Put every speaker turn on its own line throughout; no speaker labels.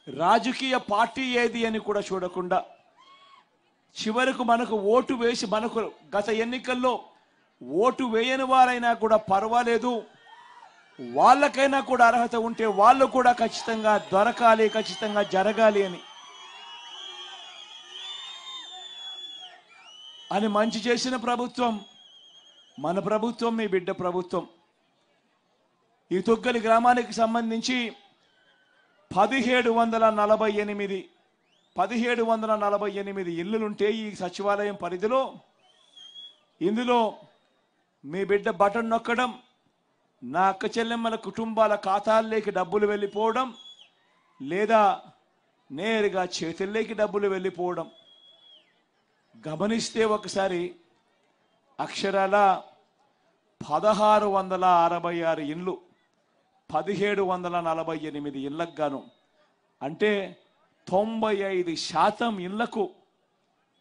రాజకీయ పార్టీ ఏది అని కూడా చూడకుండా చివరకు మనకు ఓటు వేసి మనకు గత ఎన్నికల్లో ఓటు వేయని వారైనా కూడా పర్వాలేదు, వాళ్ళకైనా కూడా అర్హత ఉంటే వాళ్ళు కూడా ఖచ్చితంగా దొరకాలి, ఖచ్చితంగా జరగాలి అని మంచి చేసిన ప్రభుత్వం మన ప్రభుత్వం, మీ బిడ్డ ప్రభుత్వం. ఈ తుగ్గలి గ్రామానికి సంబంధించి 1748 ఇళ్ళులుంటే ఈ సచివాలయం పరిధిలో, ఇందులో మీ బిడ్డ బటన్ నొక్కడం, నా అక్క చెల్లెమ్మల కుటుంబాల ఖాతాల్లోకి డబ్బులు వెళ్ళిపోవడం, లేదా నేరుగా చేతుల్లోకి డబ్బులు వెళ్ళిపోవడం గమనిస్తే ఒకసారి అక్షరాల 1666 ఇండ్లు 1748 ఇళ్లకు గాను, అంటే 95% ఇళ్లకు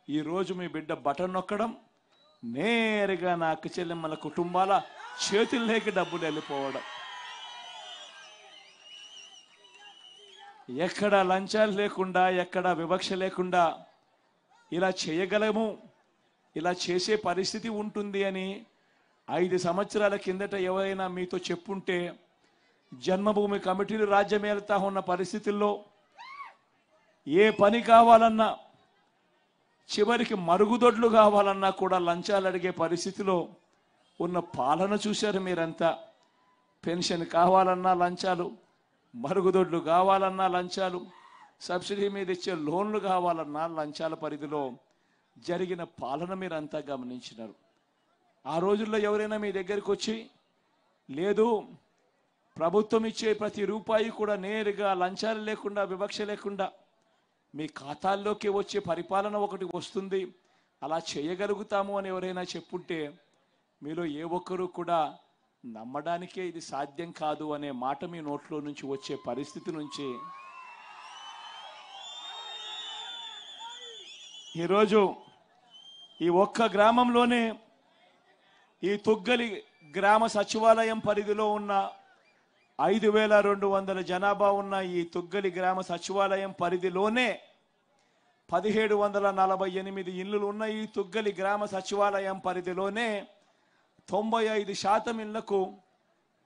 ఈరోజు మీ బిడ్డ బటన్ నొక్కడం, నేరుగా నా అక్క చెల్లెమ్మల కుటుంబాల చేతుల్లోకి డబ్బులు వెళ్ళిపోవడం. ఎక్కడ లంచాలు లేకుండా, ఎక్కడ వివక్ష లేకుండా ఇలా చేయగలము, ఇలా చేసే పరిస్థితి ఉంటుంది అని 5 సంవత్సరాల కిందట ఎవరైనా మీతో చెప్పుంటే, జన్మభూమి కమిటీలు రాజ్యమేలుతా ఉన్న పరిస్థితుల్లో ఏ పని కావాలన్నా, చివరికి మరుగుదొడ్లు కావాలన్నా కూడా లంచాలు అడిగే పరిస్థితిలో ఉన్న పాలన చూశారు మీరంతా. పెన్షన్ కావాలన్నా లంచాలు, మరుగుదొడ్లు కావాలన్నా లంచాలు, సబ్సిడీ మీద ఇచ్చే లోన్లు కావాలన్నా లంచాల పరిధిలో జరిగిన పాలన మీరంతా గమనించినారు. ఆ రోజుల్లో ఎవరైనా మీ దగ్గరికి వచ్చి, లేదు ప్రభుత్వం ఇచ్చే ప్రతి రూపాయి కూడా నేరుగా లంచాలు లేకుండా, వివక్ష లేకుండా మీ ఖాతాల్లోకి వచ్చే పరిపాలన ఒకటి వస్తుంది, అలా చేయగలుగుతాము అని ఎవరైనా చెప్పుంటే మీలో ఏ ఒక్కరూ కూడా నమ్మడానికే ఇది సాధ్యం కాదు అనే మాట మీ నోట్లో నుంచి వచ్చే పరిస్థితి నుంచి ఈరోజు ఈ ఒక్క గ్రామంలోనే, ఈ తుగ్గలి గ్రామ సచివాలయం పరిధిలో ఉన్న 5200 జనాభా ఉన్న ఈ తుగ్గలి గ్రామ సచివాలయం పరిధిలోనే 1748 ఇళ్ళు ఉన్న ఈ తుగ్గలి గ్రామ సచివాలయం పరిధిలోనే 95% ఇళ్లకు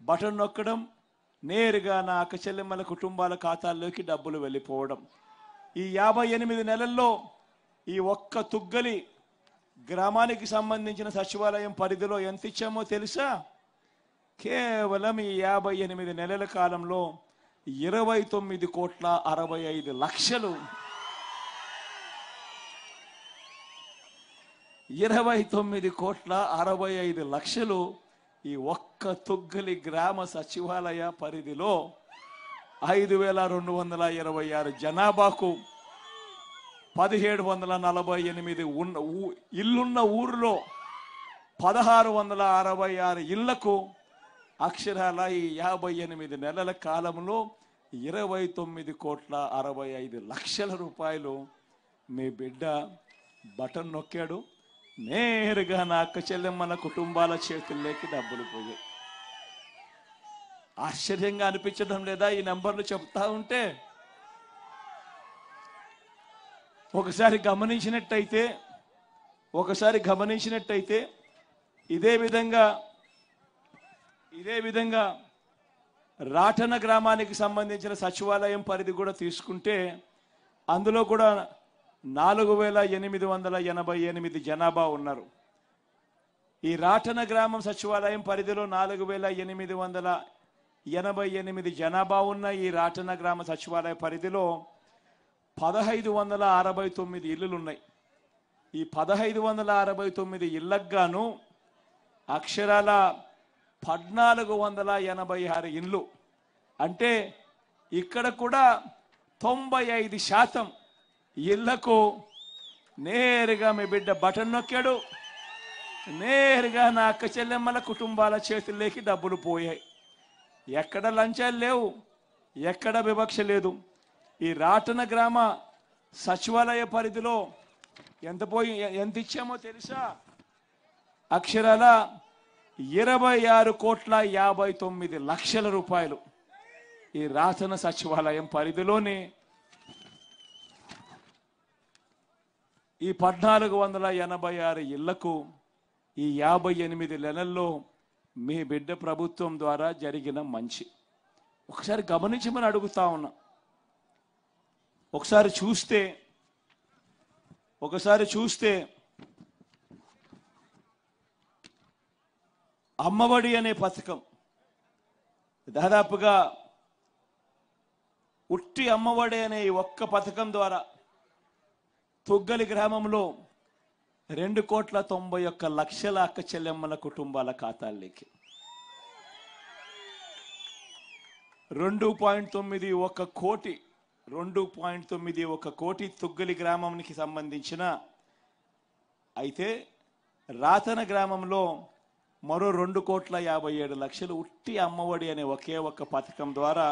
బటన్ నొక్కడం, నేరుగా నా అక్క చెల్లెమ్మల కుటుంబాల ఖాతాల్లోకి డబ్బులు వెళ్ళిపోవడం. ఈ 58 నెలల్లో ఈ ఒక్క తుగ్గలి గ్రామానికి సంబంధించిన సచివాలయం పరిధిలో ఎంత ఇచ్చామో తెలుసా? కేవలం ఈ 58 నెలల కాలంలో 29,65,00,000 29,65,00,000 ఈ ఒక్క తుగ్గలి గ్రామ సచివాలయ పరిధిలో 5226 జనాభాకు 1748 ఇల్లున్న ఊరిలో 1666 ఇళ్లకు అక్షరాల ఈ 58 నెలల కాలంలో 29,65,00,000 రూపాయలు మీ బిడ్డ బటన్ నొక్కాడు, నేరుగా నా అక్క చెల్లెమ్మల కుటుంబాల చేతుల్లోకి డబ్బులు పోయాయి. ఆశ్చర్యంగా అనిపించడం లేదా ఈ నెంబర్లు చెప్తా ఉంటే? ఒకసారి గమనించినట్టయితే ఇదే విధంగా రాటన గ్రామానికి సంబంధించిన సచివాలయం పరిధి కూడా తీసుకుంటే అందులో కూడా 4888 జనాభా ఉన్నారు. ఈ రాటన గ్రామం సచివాలయం పరిధిలో 4888 జనాభా ఉన్న ఈ రాటన గ్రామ సచివాలయ పరిధిలో 1569 ఇళ్ళు ఉన్నాయి. ఈ 1569 ఇళ్లకు గాను అక్షరాల 1486 ఇండ్లు, అంటే ఇక్కడ కూడా 95% ఇళ్లకు నేరుగా మీ బిడ్డ బటన్ నొక్కాడు, నేరుగా నా అక్క చెల్లెమ్మల కుటుంబాల చేతుల్లోకి డబ్బులు పోయాయి. ఎక్కడ లంచాలు లేవు, ఎక్కడ వివక్ష లేదు. ఈ రాటన గ్రామ సచివాలయ పరిధిలో ఎంత ఇచ్చామో తెలుసా? అక్షరాల 26,59,00,000 రూపాయలు ఈ రాటన సచివాలయం పరిధిలోనే ఈ 1486 ఇళ్లకు ఈ 58 నెలల్లో మీ బిడ్డ ప్రభుత్వం ద్వారా జరిగిన మంచి ఒకసారి గమనించమని అడుగుతా ఉన్నా. ఒకసారి చూస్తే అమ్మఒడి అనే పథకం దాదాపుగా ఉట్టి అమ్మఒడి అనే ఒక్క పథకం ద్వారా తుగ్గలి గ్రామంలో 2,91,00,000 అక్క చెల్లెమ్మల కుటుంబాల ఖాతాల్లోకి 2.91 కోటి తుగ్గలి గ్రామానికి సంబంధించిన అయితే రాతన గ్రామంలో మరో 2,57,00,000 ఉట్టి అమ్మఒడి అనే ఒకే ఒక్క పథకం ద్వారా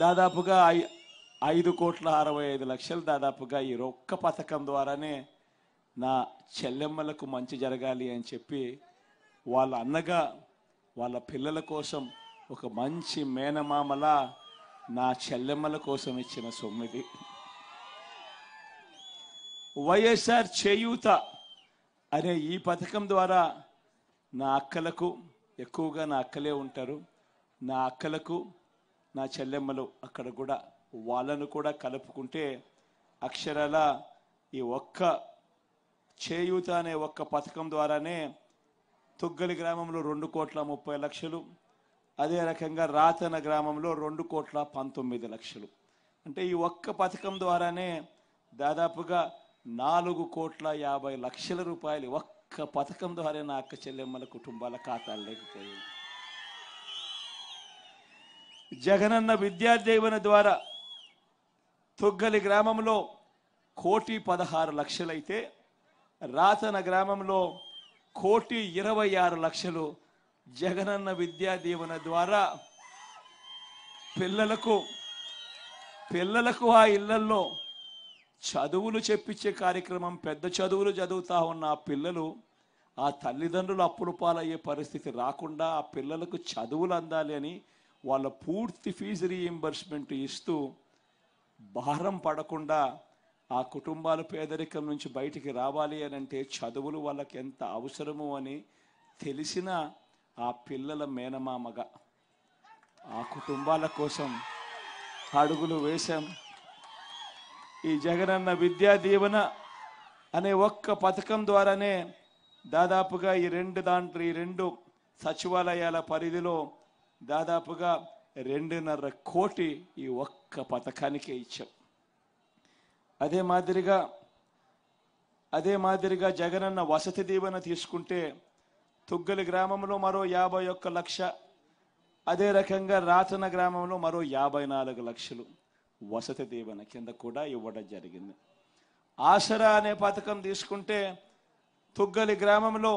దాదాపుగా 5,65,00,000 దాదాపుగా ఈ ఒక్క పథకం ద్వారానే నా చెల్లెమ్మలకు మంచి జరగాలి అని చెప్పి వాళ్ళ అన్నగా వాళ్ళ పిల్లల కోసం ఒక మంచి మేనమామలా నా చెల్లెమ్మల కోసం ఇచ్చిన సొమ్మిది. వైఎస్ఆర్ చేయూత అనే ఈ పథకం ద్వారా నా అక్కలకు, ఎక్కువగా నా అక్కలే ఉంటారు, నా అక్కలకు నా చెల్లెమ్మలు అక్కడ కూడా వాళ్ళను కూడా కలుపుకుంటే అక్షరాల ఈ ఒక్క చేయూత అనే ఒక్క పథకం ద్వారానే తుగ్గలి గ్రామంలో 2,30,00,000, అదే రకంగా రాతన గ్రామంలో 2,19,00,000. అంటే ఈ ఒక్క పథకం ద్వారానే దాదాపుగా 4,50,00,000 రూపాయలు ఒక్క పథకం ద్వారా నా అక్క చెల్లెమ్మల కుటుంబాల ఖాతాలు లేకపోయాయి. జగనన్న విద్యాదీవెన ద్వారా తుగ్గలి గ్రామంలో 1,16,00,000 అయితే రాతన గ్రామంలో 1,26,00,000 జగనన్న విద్యాదీవెన ద్వారా పిల్లలకు ఆ ఇళ్లల్లో చదువులు చెప్పించే కార్యక్రమం, పెద్ద చదువులు చదువుతా ఉన్న ఆ పిల్లలు ఆ తల్లిదండ్రులు అప్పుల పాలయ్యే పరిస్థితి రాకుండా ఆ పిల్లలకు చదువులు అందాలి అని వాళ్ళ పూర్తి ఫీజు రీయింబర్స్మెంట్ ఇస్తూ భారం పడకుండా ఆ కుటుంబాలు పేదరికం నుంచి బయటికి రావాలి అని అంటే చదువులు వాళ్ళకి ఎంత అవసరము అని తెలిసిన ఆ పిల్లల మేనమామగా ఆ కుటుంబాల కోసం అడుగులు వేశాం. ఈ జగనన్న విద్యా దీవెన అనే ఒక్క పథకం ద్వారానే దాదాపుగా ఈ రెండు సచివాలయాల పరిధిలో దాదాపుగా 2.5 కోటి ఈ ఒక్క పథకానికే ఇచ్చాం. అదే మాదిరిగా జగనన్న వసతి దీవెన తీసుకుంటే తుగ్గలి గ్రామంలో మరో 51,00,000, అదే రకంగా రాతన గ్రామంలో మరో 54,00,000 వసతి దీవెన కింద కూడా ఇవ్వడం జరిగింది. ఆసరా అనే పథకం తీసుకుంటే తుగ్గలి గ్రామంలో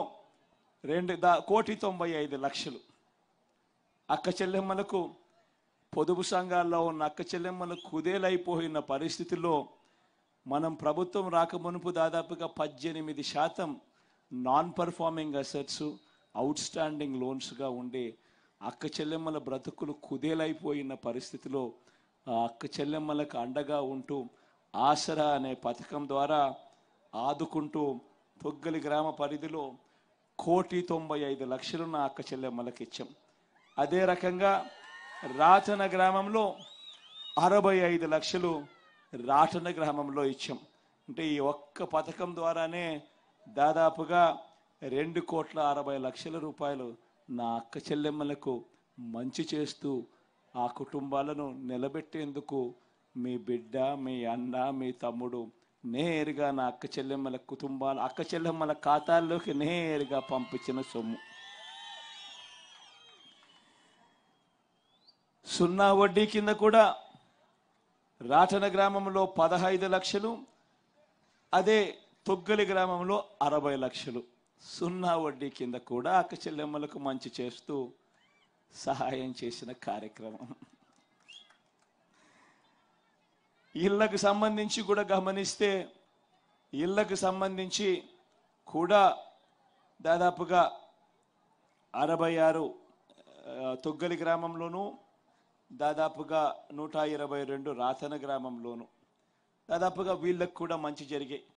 1,95,00,000 అక్క చెల్లెమ్మలకు, పొదుపు సంఘాల్లో ఉన్న అక్క చెల్లెమ్మలు కుదేలైపోయిన పరిస్థితుల్లో మనం ప్రభుత్వం రాకమునుపు దాదాపుగా 18% non performing assets, outstanding లోన్స్గా ఉండే అక్క చెల్లెమ్మల బ్రతుకులు కుదేలైపోయిన పరిస్థితిలో ఆ అక్క చెల్లెమ్మలకు అండగా ఉంటూ ఆసరా అనే పథకం ద్వారా ఆదుకుంటూ తుగ్గలి గ్రామ పరిధిలో 1,95,00,000 నా అక్క చెల్లెమ్మలకు ఇచ్చాం. అదే రకంగా రాచన గ్రామంలో 65,00,000 రాచన గ్రామంలో ఇచ్చాం. అంటే ఈ ఒక్క పథకం ద్వారానే దాదాపుగా 2,60,00,000 రూపాయలు నా అక్క చెల్లెమ్మలకు మంచి చేస్తూ ఆ కుటుంబాలను నిలబెట్టేందుకు మీ బిడ్డ, మీ అన్న, మీ తమ్ముడు నేరుగా నా అక్క చెల్లెమ్మల ఖాతాల్లోకి నేరుగా పంపించిన సొమ్ము. 0 వడ్డీ కింద కూడా రాటన గ్రామంలో 15,00,000, అదే తుగ్గలి గ్రామంలో 60,00,000 0 వడ్డీ కింద కూడా అక్క చెల్లెమ్మలకు మంచి చేస్తూ సహాయం చేసిన కార్యక్రమం. ఇళ్లకు సంబంధించి కూడా గమనిస్తే ఇళ్లకు సంబంధించి కూడా దాదాపుగా 66 తుగ్గలి గ్రామంలోనూ, దాదాపుగా 122 రాతన గ్రామంలోను దాదాపుగా వీళ్ళకు కూడా మంచి జరిగే